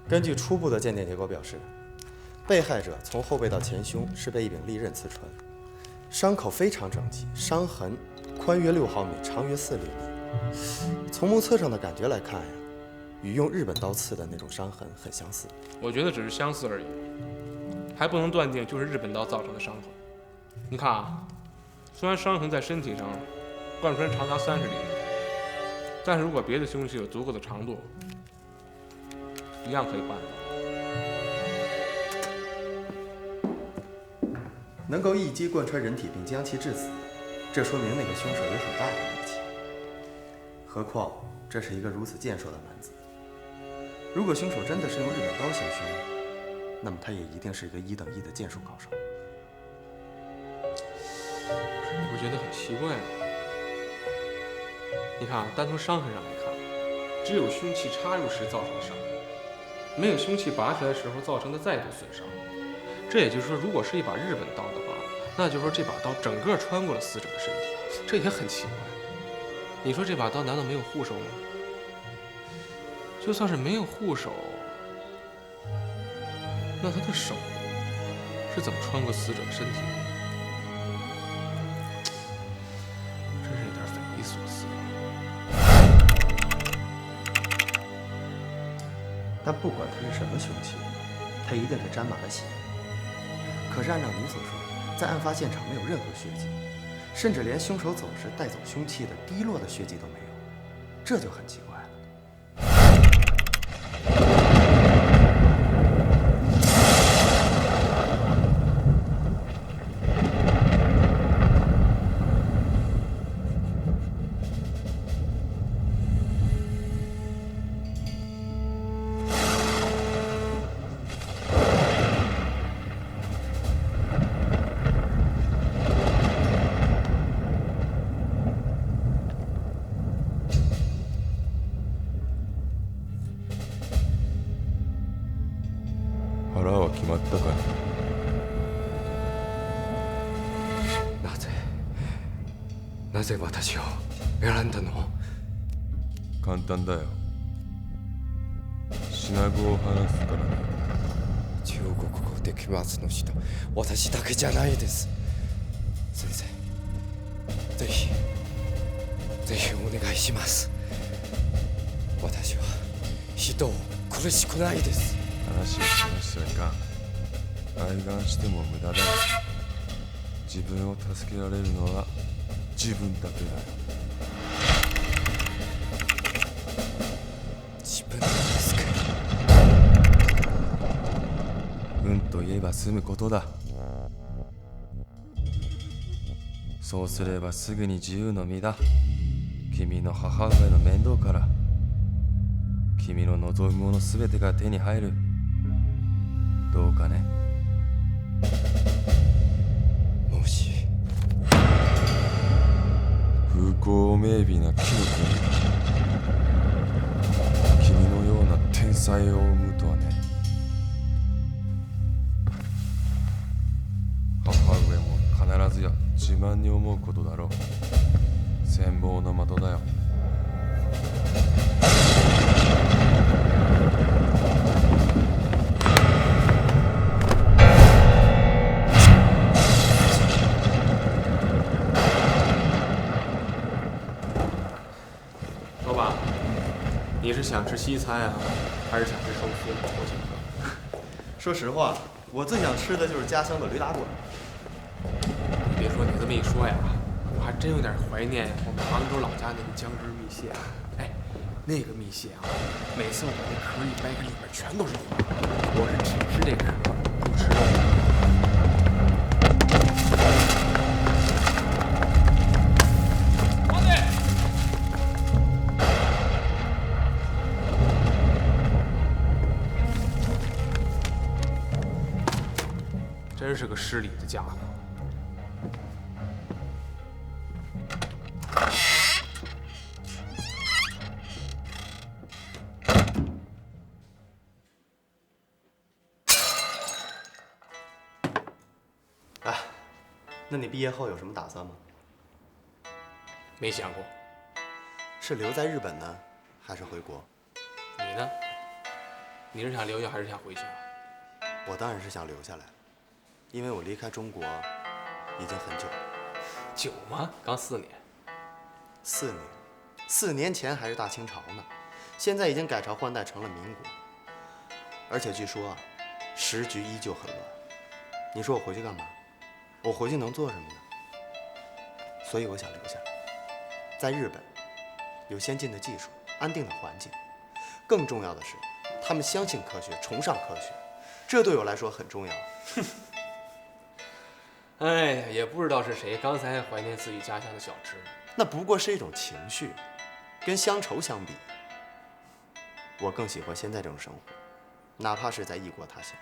根据初步的鉴定结果表示，被害者从后背到前胸是被一柄利刃刺穿，伤口非常整齐，伤痕宽约6毫米，长约4厘米。从目测上的感觉来看呀，与用日本刀刺的那种伤痕很相似。我觉得只是相似而已，还不能断定就是日本刀造成的伤口。你看啊，虽然伤痕在身体上贯穿长达30厘米，但是如果别的凶器有足够的长度，一样可以办到。能够一击贯穿人体并将其致死，这说明那个凶手有很大的力气。何况这是一个如此健硕的男子。如果凶手真的是用日本刀行凶，那么他也一定是一个1等1的剑术高手。你不觉得很奇怪吗？你看，单从伤痕上来看，只有凶器插入时造成的伤痕，没有凶器拔出来时候造成的再度损伤。这也就是说，如果是一把日本刀的话，那就是说这把刀整个穿过了死者的身体，这也很奇怪。你说这把刀难道没有护手吗？就算是没有护手，那他的手是怎么穿过死者的身体的？真是有点匪夷所思。但不管它是什么凶器，它一定是沾满了血。可是按照您所说，在案发现场没有任何血迹，甚至连凶手走时带走凶器的滴落的血迹都没有，这就很奇怪了。決まったか？なぜ私を選んだの？簡単だよ。品子を話すからね。中国語できますの人、私だけじゃないです。先生、ぜひお願いします。私は人を苦しくないです。話をしましてはいかん。愛願しても無駄だよ。自分を助けられるのは自分だけだよ。自分ですか。運と言えば済むことだ。そうすればすぐに自由の身だ。君の母上の面倒から君の望むものすべてが手に入る。どうかね。もし風光明媚な君のような天才を生むとはね。母上も必ずや自慢に思うことだろう。羨望の的だよ。老板，你是想吃西餐啊，还是想吃寿司？我请客。说实话，我最想吃的就是家乡的驴打滚。你别说，你这么一说呀，我还真有点怀念我们杭州老家那个姜汁蜜蟹。哎，那个蜜蟹啊，每次我把那壳一掰开，里边全都是黄的。我是只吃这壳，不吃肉。真是个失礼的家伙。那你毕业后有什么打算吗？没想过。是留在日本呢，还是回国？你呢？你是想留下还是想回去啊？我当然是想留下来，因为我离开中国已经很久了。久吗？刚4年。4年，4年前还是大清朝呢，现在已经改朝换代成了民国。而且据说啊，时局依旧很乱。你说我回去干嘛？我回去能做什么呢？所以我想留下来，在日本有先进的技术，安定的环境，更重要的是，他们相信科学，崇尚科学，这对我来说很重要。哎呀，也不知道是谁刚才还怀念自己家乡的小吃。那不过是一种情绪，跟乡愁相比，我更喜欢现在这种生活，哪怕是在异国他乡。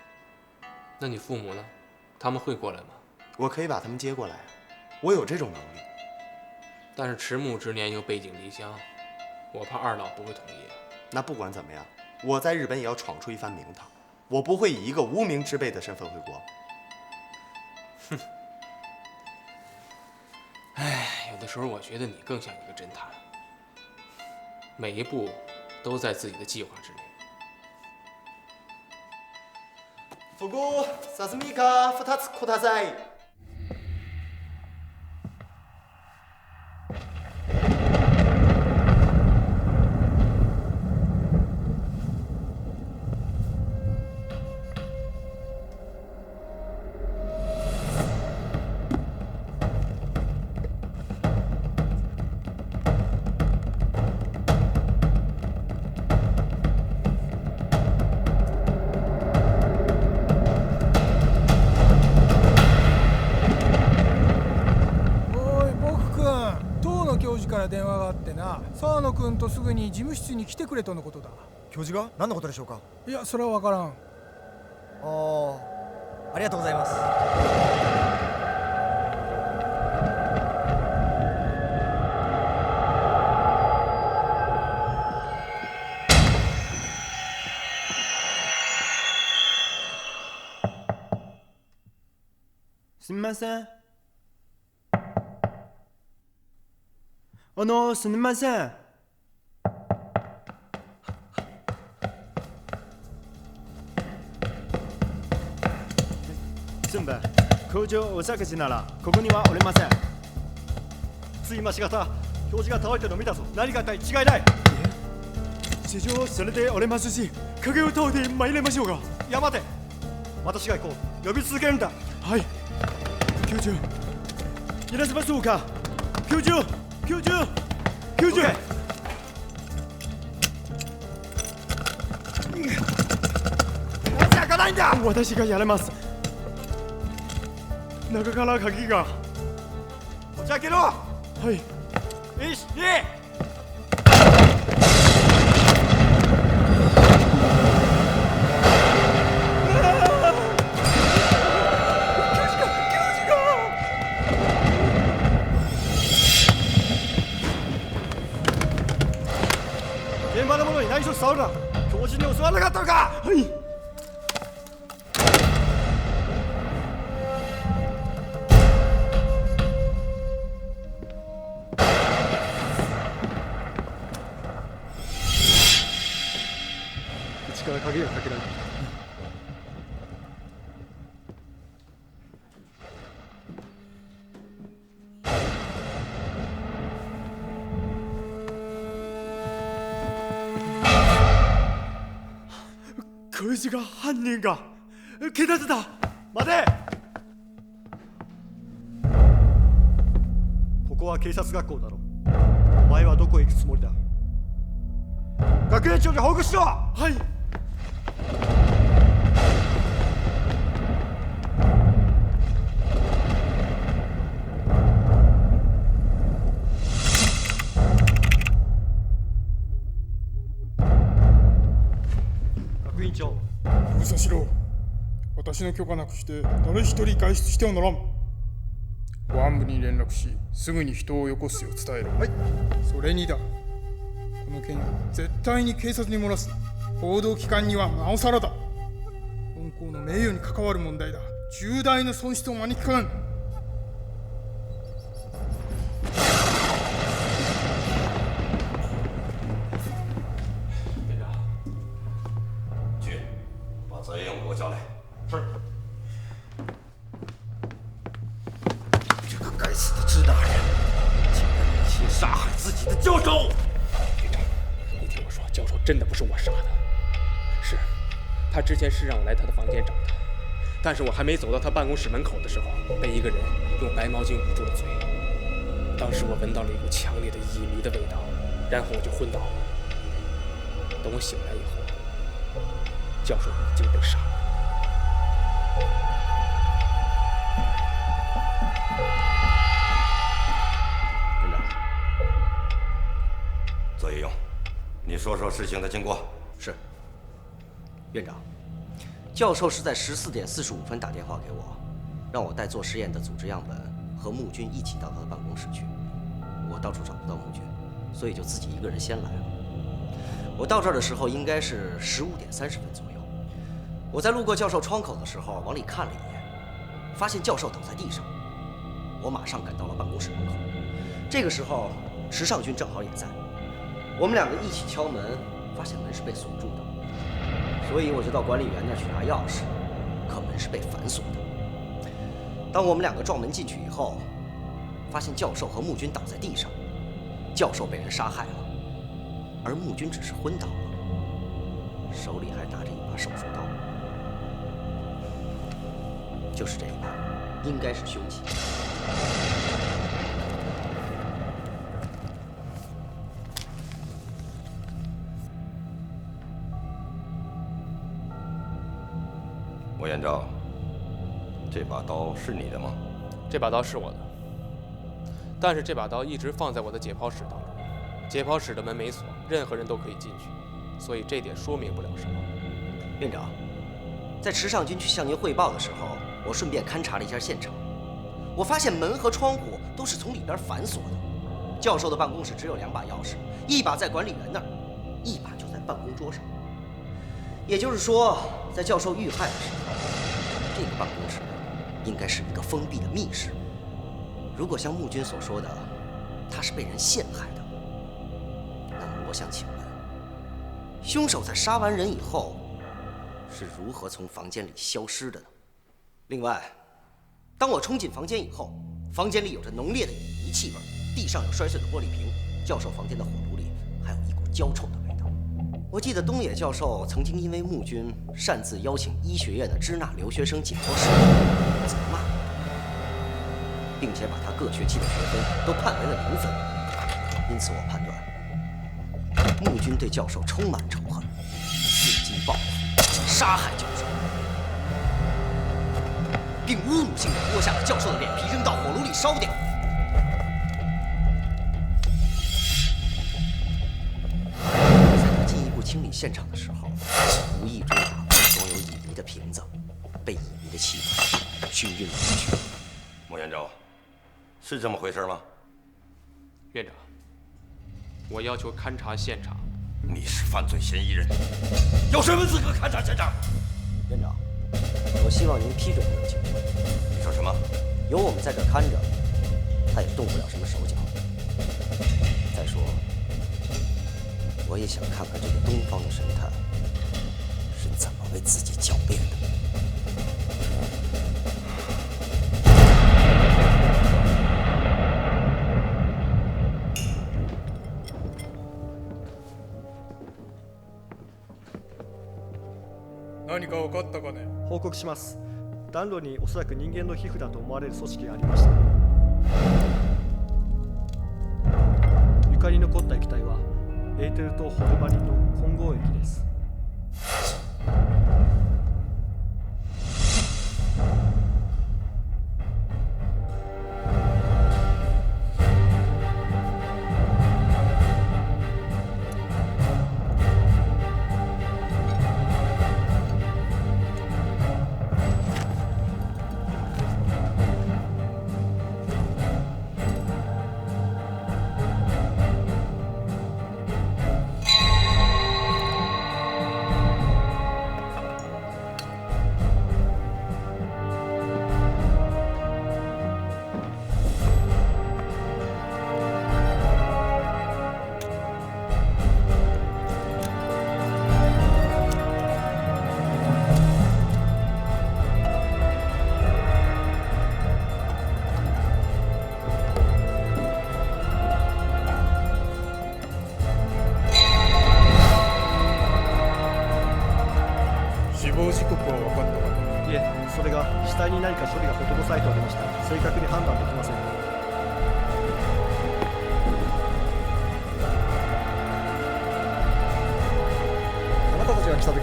那你父母呢？他们会过来吗？我可以把他们接过来，我有这种能力。但是迟暮之年又背井离乡，我怕二老不会同意。那不管怎么样，我在日本也要闯出一番名堂，我不会以一个无名之辈的身份回国。哼。哎，有的时候我觉得你更像一个侦探，每一步都在自己的计划之内。フグ、サスミカ2つください。電話があってな、沢野君とすぐに事務室に来てくれとのことだ。教授が何のことでしょうか？いや、それは分からん。ありがとうございます。すみません。すみません。すんば、工場お酒地ならここにはおれません。つい今しがた表示が倒れてるのを見たぞ。何があったに違いない。地上それでおれますし、影を倒って参りましょうか。いや待て、私が行こう。呼び続けるんだ。はい、教授いらっしゃいましょうか。教授教授教授、なぜ開かないんだ。私がやれます。中から鍵が。こっち開けろ。はい。1、2。現場の者に内緒触るな。教授に教わらなかったのか。はい。内から鍵がかけられていた。こいつが犯人か。警察だ。待て。ここは警察学校だろ。お前はどこへ行くつもりだ。学園長に報告しろ。はい。学院長、封鎖しろ。私の許可なくして誰一人外出してはならん。保安部に連絡し、すぐに人をよこすよう伝えろ。はい。それにだ、この件絶対に警察に漏らすな。報道機関にはなおさらだ。本校の名誉に関わる問題だ。重大な損失を招きかねん。泽英给我叫来。是。这个该死的支那人，竟然忍心杀害自己的教授！队长，你听我说，教授真的不是我杀的，是他之前是让我来他的房间找他，但是我还没走到他办公室门口的时候，被一个人用白毛巾捂住了嘴。当时我闻到了一股强烈的乙醚的味道，然后我就昏倒了。等我醒来以后，教授已经被杀了。院长，泽义勇，你说说事情的经过。是。院长，教授是在14点45分打电话给我，让我带做实验的组织样本和穆军一起到他的办公室去。我到处找不到穆军，所以就自己一个人先来了。我到这儿的时候应该是15点30分左右。我在路过教授窗口的时候往里看了一眼，发现教授倒在地上。我马上赶到了办公室门口。这个时候，池上君正好也在。我们两个一起敲门，发现门是被锁住的，所以我就到管理员那儿去拿钥匙，可门是被反锁的。当我们两个撞门进去以后，发现教授和穆军倒在地上，教授被人杀害了，而穆军只是昏倒了，手里还拿着一把手术刀。就是这一把，应该是凶器。莫元昭，这把刀是你的吗？这把刀是我的，但是这把刀一直放在我的解剖室当中。解剖室的门没锁，任何人都可以进去，所以这点说明不了什么。院长，在池上君去向您汇报的时候，我顺便勘察了一下现场。我发现门和窗户都是从里边反锁的。教授的办公室只有2把钥匙，一把在管理员那儿，一把就在办公桌上。也就是说，在教授遇害的时候，这个办公室应该是一个封闭的密室。如果像穆军所说的，他是被人陷害的，那么我想请问，凶手在杀完人以后是如何从房间里消失的呢？另外，当我冲进房间以后，房间里有着浓烈的乙醚气味，地上有摔碎的玻璃瓶，教授房间的火炉里还有一股焦臭的味道。我记得东野教授曾经因为穆军擅自邀请医学院的支那留学生解剖实验责骂，并且把他各学期的学分都判为了0分。因此，我判断穆军对教授充满仇恨，伺机报复，杀害教授，并侮辱性地剥下了教授的脸皮，扔到火炉里烧掉。在他进一步清理现场的时候，无意中打破装有乙醚的瓶子，被乙醚的气味熏晕了过去。莫元昭，是这么回事吗？院长，我要求勘察现场。你是犯罪嫌疑人，有什么资格勘察现场？院长，我希望您批准这个请求。你说什么？有我们在这看着，他也动不了什么手脚。再说，我也想看看这个东方的神探是怎么为自己狡辩的。何か分かったかね？報告します。暖炉におそらく人間の皮膚だと思われる組織がありました。床に残った液体はエーテルとホルマリンの混合液です。亡時刻は分かったか？いえ、それが死体に何か処理が施されておりました。正確に判断できません。あなたたちが来た時、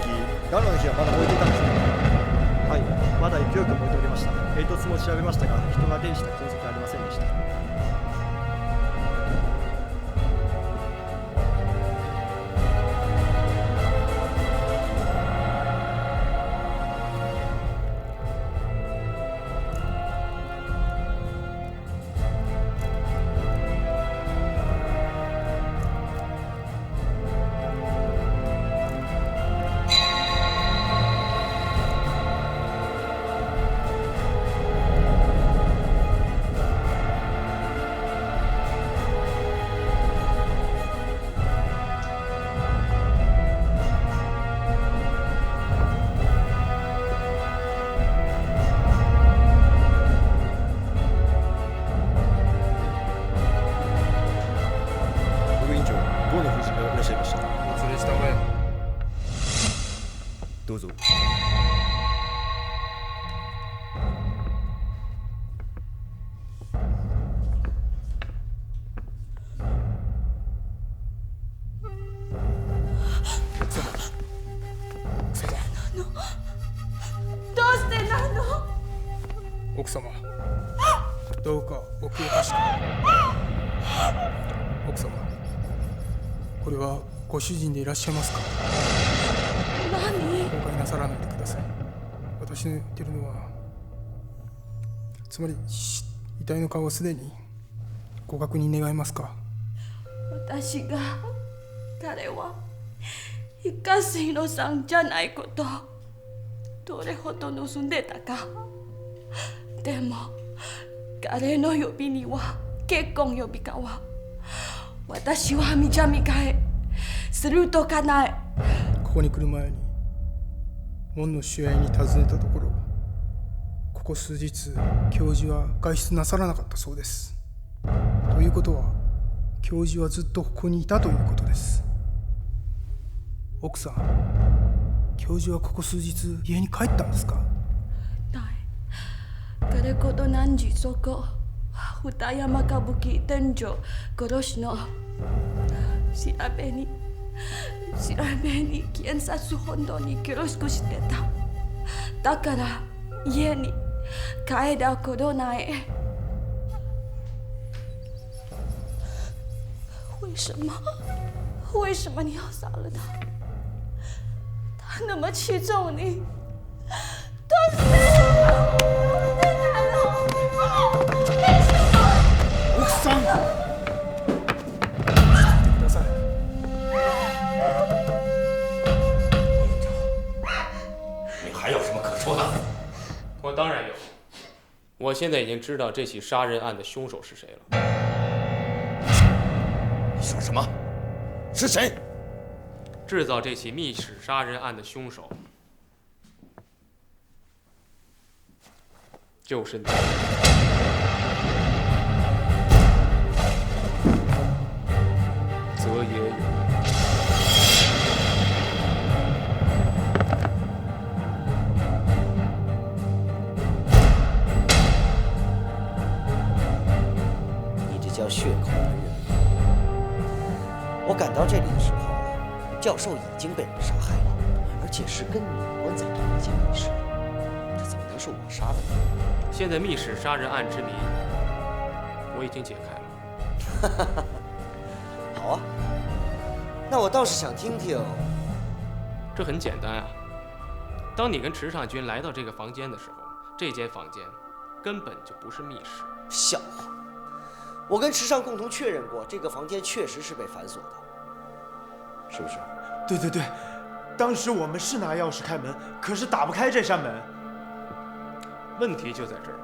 暖炉の火はまだ燃えていたんですね。はい、まだ勢いよく燃えておりました。煙突も調べましたが、人が出入りした痕跡はありませんでした。どうぞ。どうしてなの？奥様、どうかお気を確かに。奥様、これはご主人でいらっしゃいますか？何？後悔なさらないでください。私の言ってるのは、つまり遺体の顔はすでにご確認願えますか？私が彼は一過水野さんじゃないことどれほど望んでたか。でも彼の呼びには結婚呼びかは私は見替えするとかない。ここに来る前に門の主演に尋ねたところ、ここ数日教授は外出なさらなかったそうです。ということは教授はずっとここにいたということです。奥さん、教授はここ数日家に帰ったんですか？ない。彼ほど何時そこ二山歌舞伎店長殺しの調べに検察本当に協力してた。だから家に帰ることない。为什么你要杀了他？他那么器重你，都是奥さん、ください。你还有什么可说的？我当然有。我现在已经知道这起杀人案的凶手是谁了。你说什么？是谁？制造这起密室杀人案的凶手就是你。泽野勇。你这叫血口的人。我赶到这里的时候，教授已经被人杀害了，而且是跟你关在同一间密室里。这怎么能是我杀的呢？现在密室杀人案之谜，我已经解开了。好啊，那我倒是想听听。这很简单啊。当你跟池上君来到这个房间的时候，这间房间根本就不是密室。笑话！我跟池上共同确认过，这个房间确实是被反锁的，是不是？对对对，当时我们是拿钥匙开门，可是打不开这扇门。问题就在这儿，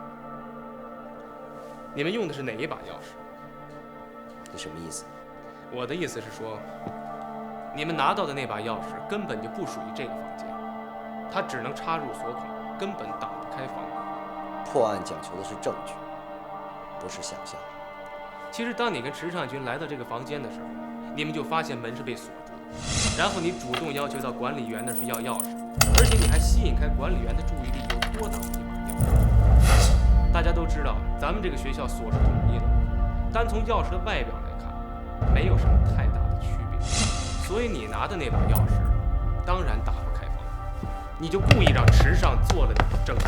你们用的是哪一把钥匙？你什么意思？我的意思是说，你们拿到的那把钥匙根本就不属于这个房间，它只能插入锁孔，根本打不开房门。破案讲求的是证据，不是想象。其实，当你跟池上君来到这个房间的时候，你们就发现门是被锁住的。然后你主动要求到管理员那儿去要钥匙，而且你还吸引开管理员的注意力，又多拿了一把钥匙。大家都知道，咱们这个学校锁是统一的，单从钥匙的外表来看，没有什么太大的区别。所以你拿的那把钥匙，当然打不开房门，你就故意让池上做了你的证据。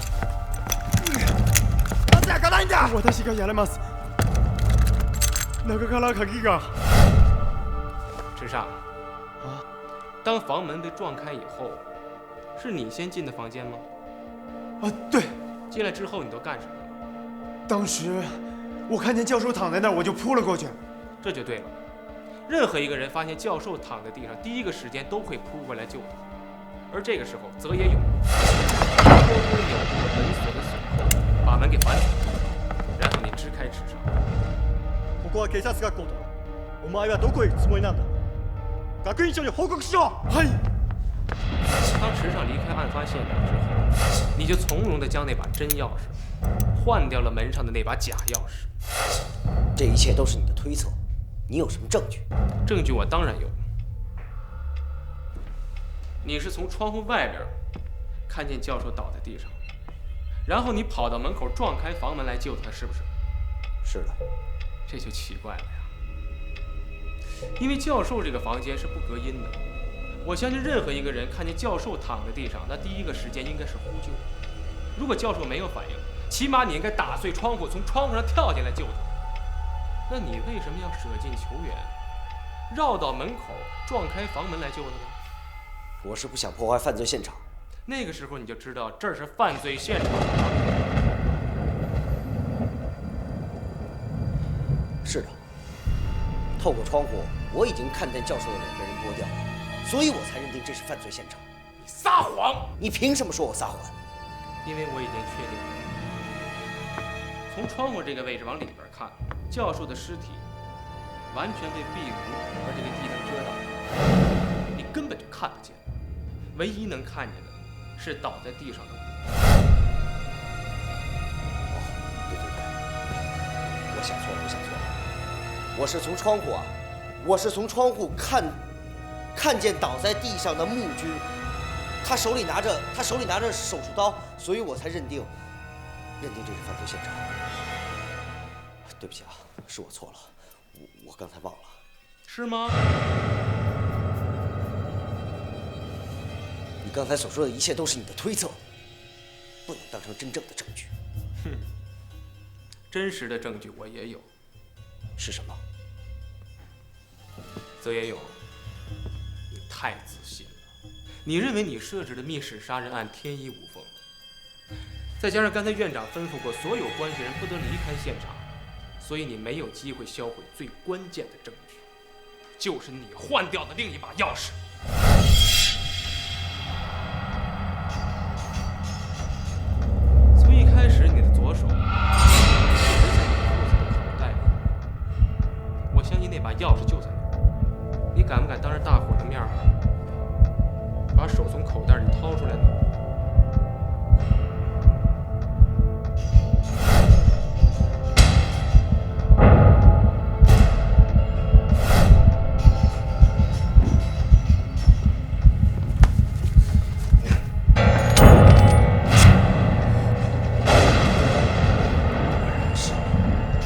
私がやれます。中から鍵が。池上，当房门被撞开以后，是你先进的房间吗？对。进来之后你都干什么了？当时我看见教授躺在那儿，我就扑了过去。这就对了。任何一个人发现教授躺在地上，第一个时间都会扑过来救他。而这个时候，泽野勇偷偷扭住了门锁的锁扣，把门给反锁，然后你支开池上。ここは警察学校だ。お前はどこへ行くつもりなんだ？学院長に報告しろ。はい。当池上离开案发现场之后，你就从容地将那把真钥匙换掉了门上的那把假钥匙。这一切都是你的推测，你有什么证据？证据我当然有。你是从窗户外边看见教授倒在地上，然后你跑到门口撞开房门来救他，是不是？是的。这就奇怪了呀，因为教授这个房间是不隔音的。我相信任何一个人看见教授躺在地上，那第一个时间应该是呼救。如果教授没有反应，起码你应该打碎窗户，从窗户上跳进来救他。那你为什么要舍近求远，绕到门口撞开房门来救他呢？我是不想破坏犯罪现场。那个时候你就知道这儿是犯罪现场了。是的，透过窗户，我已经看见教授的脸被人剥掉了。所以我才认定这是犯罪现场。你撒谎！你凭什么说我撒谎？因为我已经确定了，从窗户这个位置往里边看，教授的尸体完全被壁炉和这个地灯遮挡，你根本就看不见。唯一能看见的是倒在地上的我。对，我想错了。我是从窗户看见倒在地上的木君，他手里拿着手术刀，所以我才认定这是犯罪现场。对不起啊，是我错了，我刚才忘了。是吗？你刚才所说的一切都是你的推测，不能当成真正的证据。哼，真实的证据我也有。是什么？泽野勇，你太自信了。你认为你设置的密室杀人案天衣无缝，再加上刚才院长吩咐过所有关系人不得离开现场，所以你没有机会销毁最关键的证据，就是你换掉的另一把钥匙。从一开始你的左手就在你裤子的口袋里，我相信那把钥匙就在那儿。你敢不敢当着大伙的面把手从口袋里掏出来呢？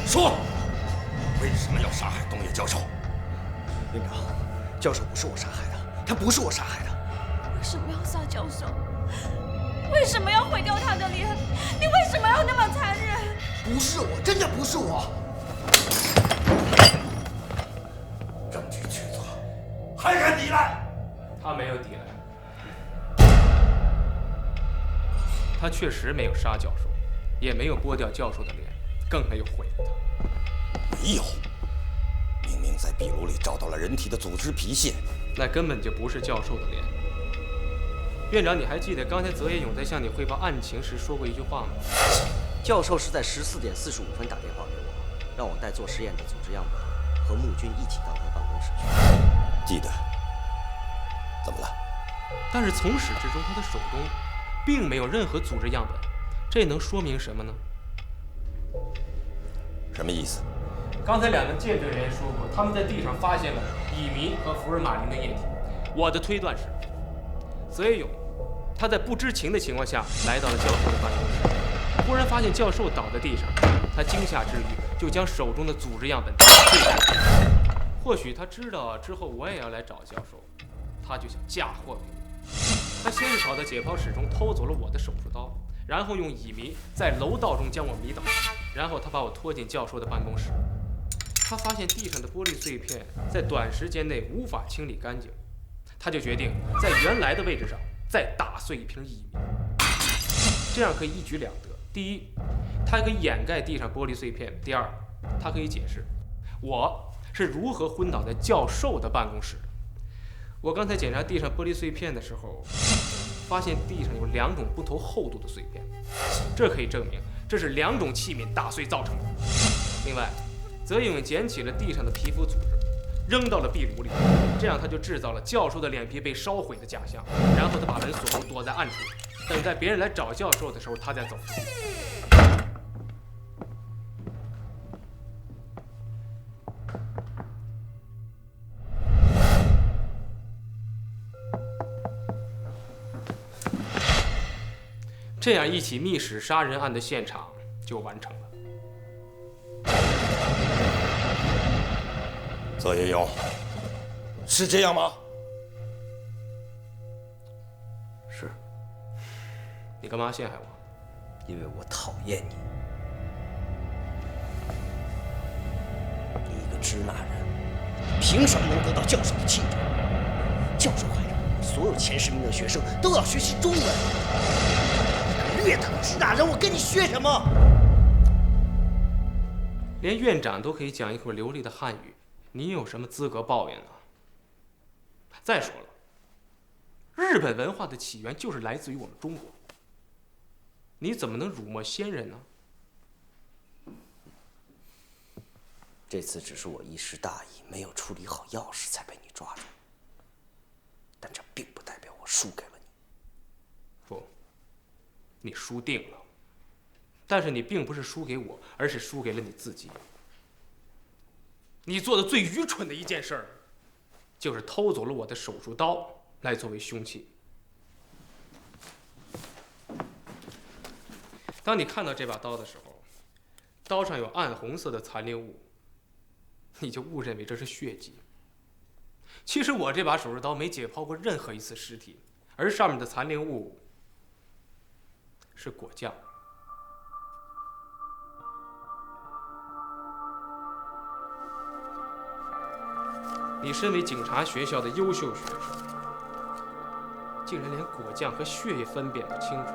说，为什么要杀害东野教授？院长，教授不是我杀害的，他不是我杀害的。为什么要杀教授？为什么要毁掉他的脸？你为什么要那么残忍？不是我，真的不是我。证据确凿，还敢抵赖？他没有抵赖，他确实没有杀教授，也没有剥掉教授的脸，更没有毁了他。没有，明明在壁炉里找到了人体的组织皮屑，那根本就不是教授的脸。院长，你还记得刚才泽野勇在向你汇报案情时说过一句话吗？教授是在14点45分打电话给我，让我带做实验的组织样本和木君一起到他的办公室去。记得。怎么了？但是从始至终，他的手中并没有任何组织样本，这能说明什么呢？什么意思？刚才两个见证人说过，他们在地上发现了乙醚和福尔马林的液体，我的推断是，泽野勇他在不知情的情况下来到了教授的办公室，忽然发现教授倒在地上，他惊吓之余就将手中的组织样本对在地上。或许他知道之后我也要来找教授，他就想嫁祸给我。他先是跑到解剖室中偷走了我的手术刀，然后用乙醚在楼道中将我迷倒，然后他把我拖进教授的办公室。他发现地上的玻璃碎片在短时间内无法清理干净，他就决定在原来的位置上再打碎一瓶乙醚，这样可以一举两得。第一，它可以掩盖地上玻璃碎片；第二，它可以解释我是如何昏倒在教授的办公室的。我刚才检查地上玻璃碎片的时候，发现地上有2种不同厚度的碎片，这可以证明这是2种器皿打碎造成的。另外，泽野勇捡起了地上的皮肤组织，扔到了壁炉里，这样他就制造了教授的脸皮被烧毁的假象。然后他把门锁住，躲在暗处，等待别人来找教授的时候，他再走出去。这样一起密室杀人案的现场就完成了。泽野勇，是这样吗？是。你干嘛陷害我？因为我讨厌你。你一个支那人，凭什么能得到教授的器重？教授还让所有前10名的学生都要学习中文。劣等支那人，我跟你学什么？连院长都可以讲一口流利的汉语，你有什么资格抱怨呢？再说了，日本文化的起源就是来自于我们中国，你怎么能辱没先人呢？这次只是我一时大意，没有处理好钥匙，才被你抓住。但这并不代表我输给了你。不，你输定了。但是你并不是输给我，而是输给了你自己。你做的最愚蠢的一件事儿，就是偷走了我的手术刀来作为凶器。当你看到这把刀的时候，刀上有暗红色的残留物，你就误认为这是血迹。其实我这把手术刀没解剖过任何一次尸体，而上面的残留物是果酱。你身为警察学校的优秀学生，竟然连果酱和血也分辨不清楚，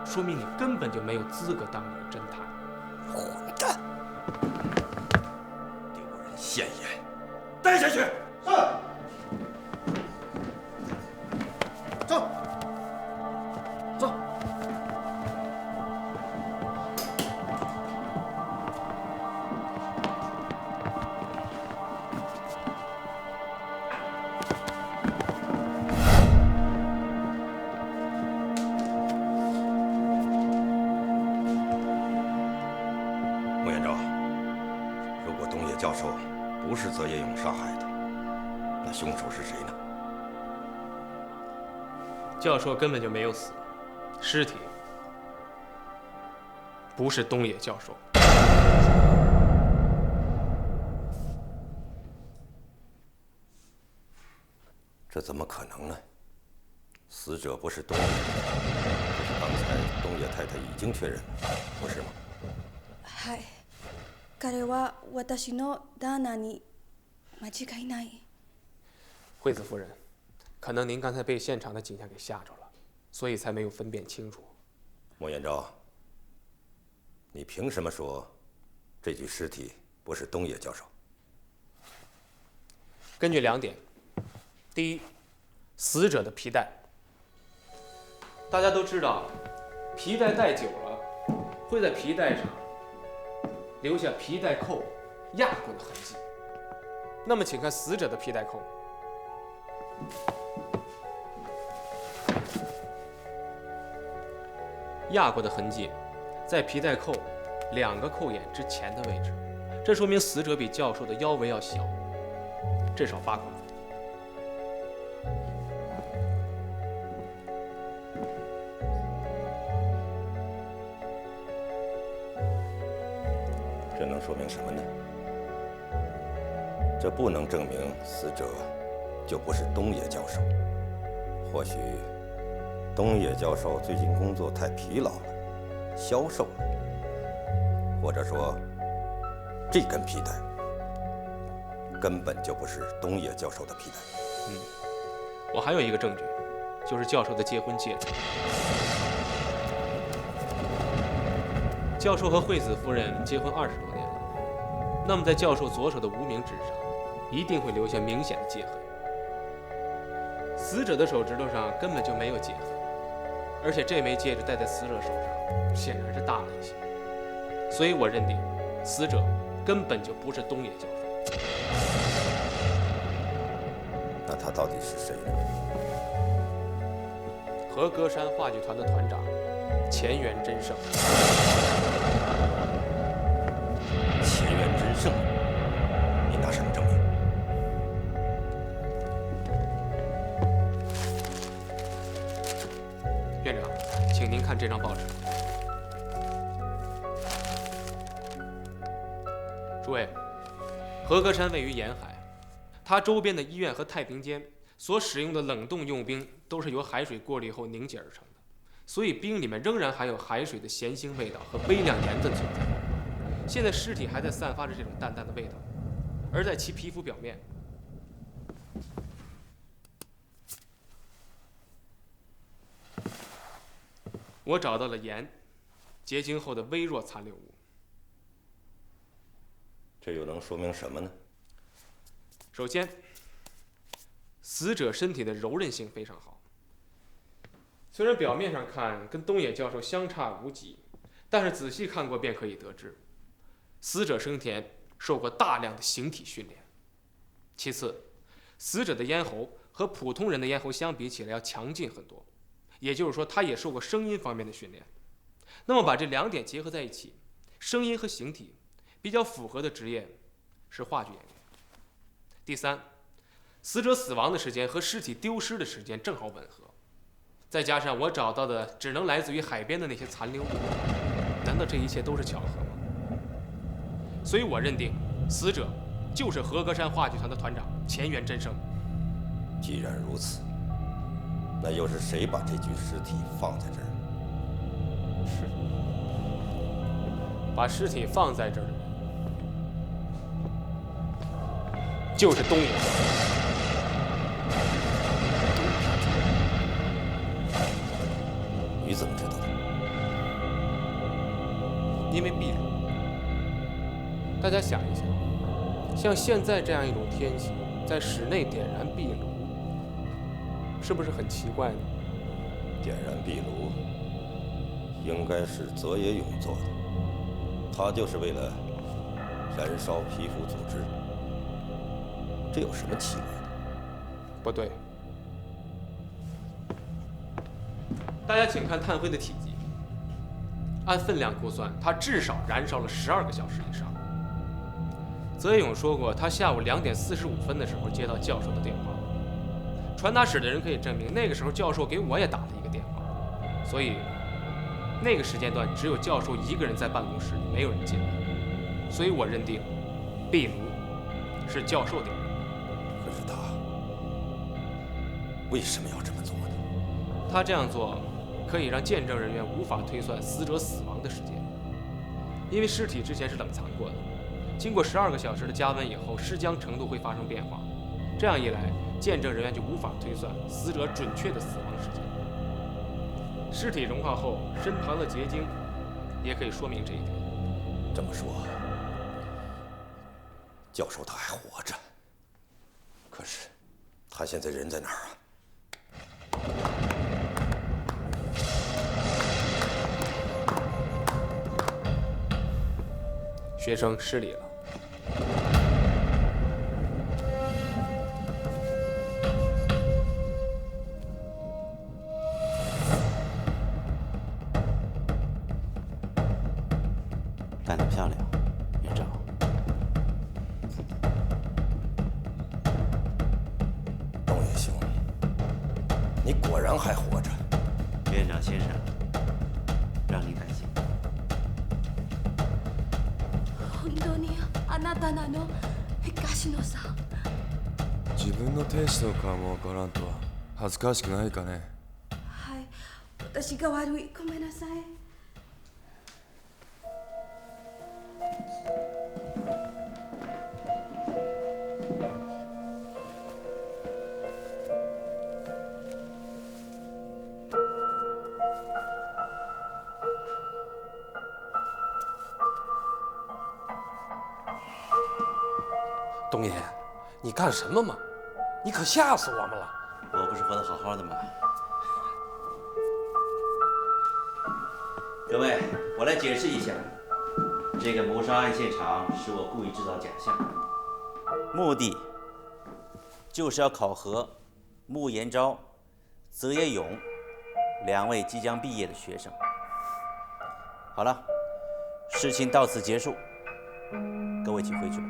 说明你根本就没有资格当一个侦探。混蛋！丢人现眼！带下去！是。走。走。莫彦昭，如果东野教授不是泽野勇杀害的，那凶手是谁呢？教授根本就没有死，尸体不是东野教授。这怎么可能呢？死者不是东野，可是刚才东野太太已经确认了，不是吗？はい。彼は私の旦那に間違いない。惠子夫人，可能您刚才被现场的景象给吓着了，所以才没有分辨清楚。莫彦昭，你凭什么说这具尸体不是东野教授？根据2点，第一，死者的皮带。大家都知道，皮带戴久了会在皮带上留下皮带扣压过的痕迹。那么，请看死者的皮带扣。压过的痕迹在皮带扣2个扣眼之前的位置，这说明死者比教授的腰围要小，至少8公分。说明什么呢？这不能证明死者就不是东野教授。或许东野教授最近工作太疲劳了，消瘦了，或者说这根皮带根本就不是东野教授的皮带。我还有一个证据，就是教授的结婚戒指。教授和惠子夫人结婚20多年了，那么在教授左手的无名指上，一定会留下明显的戒痕。死者的手指头上根本就没有戒痕，而且这枚戒指戴在死者手上，显然是大了一些。所以我认定，死者根本就不是东野教授。那他到底是谁呢？和歌山话剧团的团长前原真胜。前原真胜，你拿什么证明？院长，请您看这张报纸。诸位，和歌山位于沿海，它周边的医院和太平间所使用的冷冻用冰都是由海水过滤后凝结而成的，所以冰里面仍然含有海水的咸腥味道和微量盐分存在。现在尸体还在散发着这种淡淡的味道，而在其皮肤表面，我找到了盐结晶后的微弱残留物。这又能说明什么呢？首先，死者身体的柔韧性非常好，虽然表面上看跟东野教授相差无几，但是仔细看过便可以得知，死者生前受过大量的形体训练。其次，死者的咽喉和普通人的咽喉相比起来要强劲很多，也就是说他也受过声音方面的训练。那么把这2点结合在一起，声音和形体比较符合的职业是话剧演员。第三，死者死亡的时间和尸体丢失的时间正好吻合，再加上我找到的只能来自于海边的那些残留物，难道这一切都是巧合吗？所以我认定死者就是和歌山话剧团的团长前原真胜。既然如此，那又是谁把这具尸体放在这儿？把尸体放在这儿的人就是东野。你怎么知道的？因为壁炉。大家想一想，像现在这样一种天气，在室内点燃壁炉，是不是很奇怪呢？点燃壁炉应该是泽野勇做的，他就是为了燃烧皮肤组织，这有什么奇怪的？不对。大家请看炭灰的体积，按分量估算，它至少燃烧了12个小时以上。泽野勇说过，他下午2点45分的时候接到教授的电话，传达室的人可以证明，那个时候教授给我也打了一个电话，所以那个时间段只有教授一个人在办公室里，没有人进来，所以我认定壁炉是教授点燃的。可是他为什么要这么做呢？他这样做可以让见证人员无法推算死者死亡的时间，因为尸体之前是冷藏过的，经过12个小时的加温以后，尸僵程度会发生变化，这样一来，见证人员就无法推算死者准确的死亡时间。尸体融化后身旁的结晶也可以说明这一点。这么说，教授他还活着，可是他现在人在哪儿啊？学生失礼了。干得漂亮，院长。东野兄，你果然还活着。院长先生，让您担心。本当にあなたなの、東野さん。自分の亭主の顔もわからんとは恥ずかしくないかね。はい、私が悪い。ごめんなさい。东爷，你干什么嘛？你可吓死我们了！我不是活得好好的吗？各位，我来解释一下，这个谋杀案现场是我故意制造假象，目的就是要考核穆延昭、泽野勇2位即将毕业的学生。好了，事情到此结束，各位请回去吧。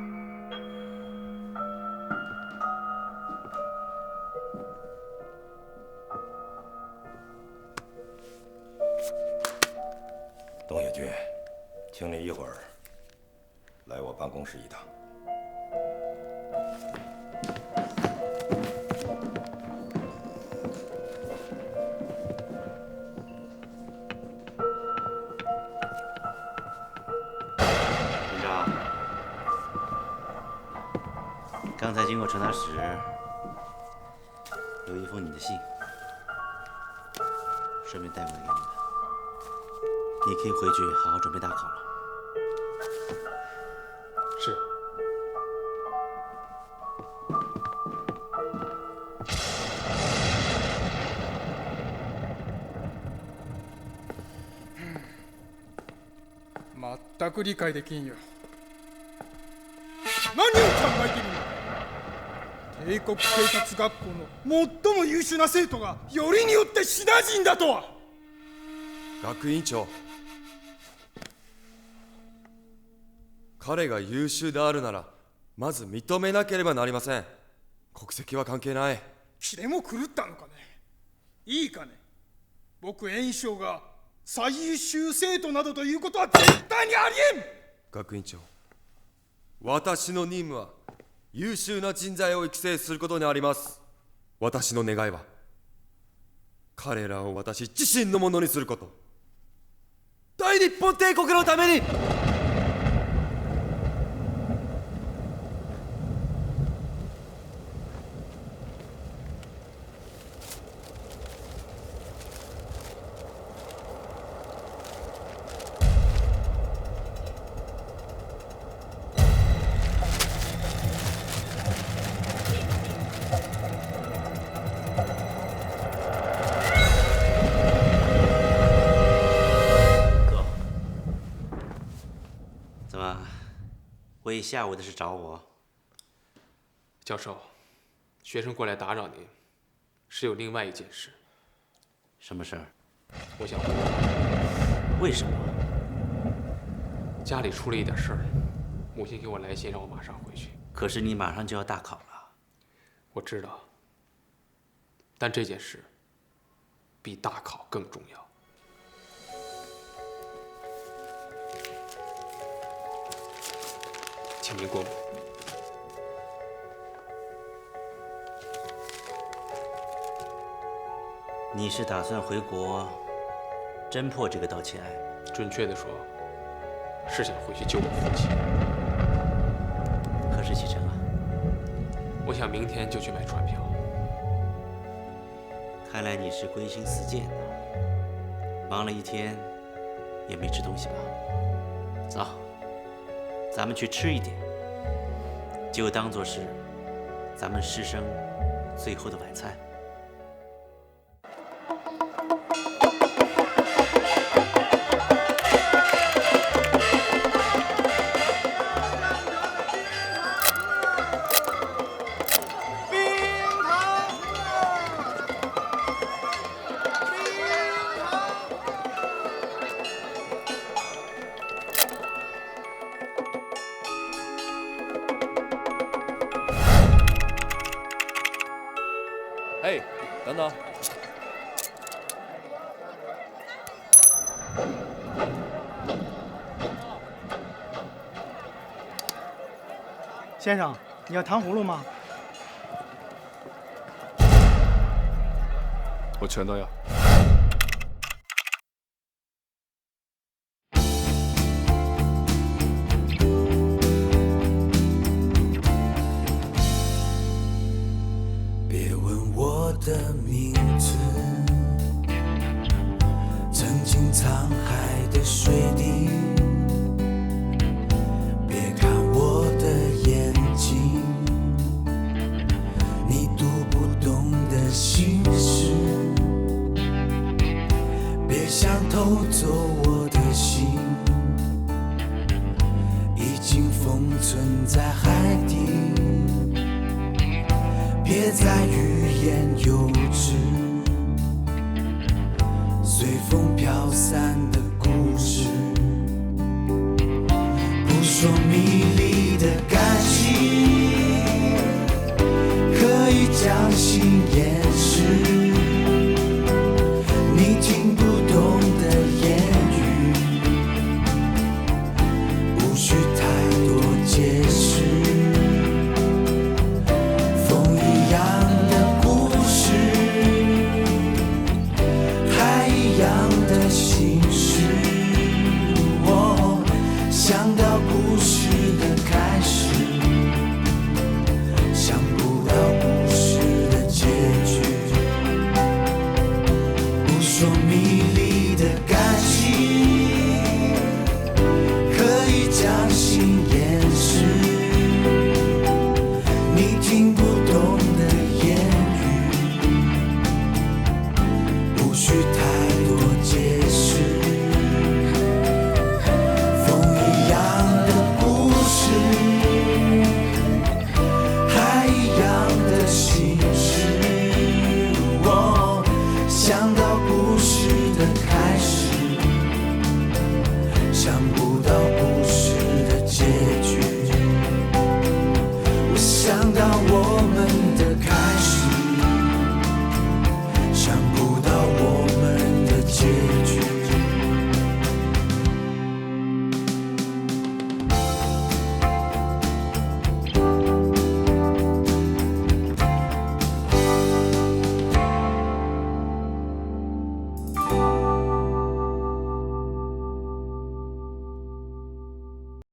东野君，请你一会儿来我办公室一趟。院长，刚才经过传达室，有一封你的信，顺便带过来给你们。你可以回去好好准备大考了。是。全く理解できんよ。何を考えているんだ。帝国警察学校の最も優秀な生徒がよりによってシナ人だとは。学院長、彼が優秀であるならまず認めなければなりません。国籍は関係ない。キレも狂ったのかね。いいかね、僕炎章が最優秀生徒などということは絶対にありえん。学院長、私の任務は優秀な人材を育成することにあります。私の願いは彼らを私自身のものにすること。大日本帝国のために。会议下午的事找我。教授，学生过来打扰您，是有另外一件事。什么事儿？我想问，为什么？家里出了一点事儿，母亲给我来信，让我马上回去。可是你马上就要大考了。我知道，但这件事比大考更重要。请您过目。你是打算回国侦破这个盗窃案？准确地说，是想回去救我父亲。何时启程啊？我想明天就去买船票。看来你是归心似箭呐，忙了一天也没吃东西吧？走，咱们去吃一点，就当作是咱们师生最后的晚餐。哎，等等。先生，你要糖葫芦吗？我全都要。别问我的名字，曾经沧海的水滴。别看我的眼睛，你读不懂的心事。别想偷走我的心，已经封存在海底。别再欲言又止，随风飘散的故事，不说迷离的感情，可以将心掩饰。你听不懂的言语，无需太多解释。心事，我想到故事的开始，想不到故事的结局。不说迷离的感情，可以将心掩饰。你听不懂的言语，无需太多解释。风一样的故事，海一样的心事。我想到